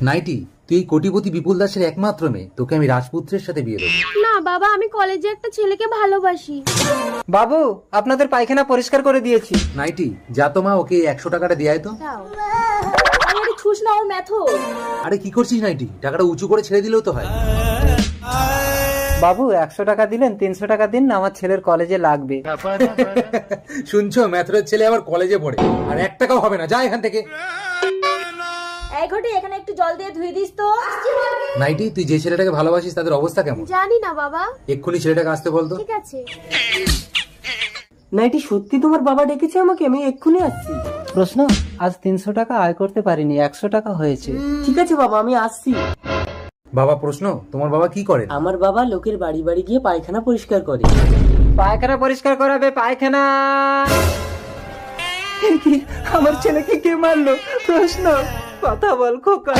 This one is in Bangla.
নাইটি, তুই এই কোটিপতি বিপুল দাসের একমাত্র মেয়ে, তোকে আমি রাজপুত্রের সাথে বিয়ে দেবো। না বাবা, আমি কলেজে একটা ছেলেকে ভালোবাসি। বাবু, আপনাদের পায়খানা পরিষ্কার করে দিয়েছি। নাইটি, যা তো মা, ওকে 100 টাকাটা দিয়ে তো। আরে ছুস না, ও মেথড। আরে কি করছিস নাইটি, টাকাটা উঁচু করে ছেড়ে দিলেও তো হয়। বাবু 100 টাকা দিলেন, 300 টাকা দিন না, আমার ছেলের কলেজে লাগবে। শুনছো, ম্যাথরের ছেলে আবার কলেজে পড়ে, আর 1 টাকাও হবে না, যা এখান থেকে। এই ঘটি, এখানে একটু জল দিয়ে ধুয়ে দিস তো। নাইটি, তুই যে ছেলেটাকে ভালোবাসিস তাদের অবস্থা কেমন? জানি না বাবা। এক্ষুনি ছেলেটাকে আসতে বলতো। ঠিক আছে। নাইটি, সত্যি তোমার বাবা ডেকেছে আমাকে? আমি এক্ষুনি আসছি। প্রশ্ন, আজ 300 টাকা আয় করতে পারিনি, 100 টাকা হয়েছে। ঠিক আছে বাবা, আমি আসছি। বাবা, প্রশ্ন, তোমার বাবা কি করে? আমার বাবা লোকের বাড়ি বাড়ি গিয়ে পায়খানা পরিষ্কার করে। পায়খানা পরিষ্কার করাবে, পায়খানা। আমার ছেলেকে কে মারলো? প্রশ্ন, কথা বল খোকা।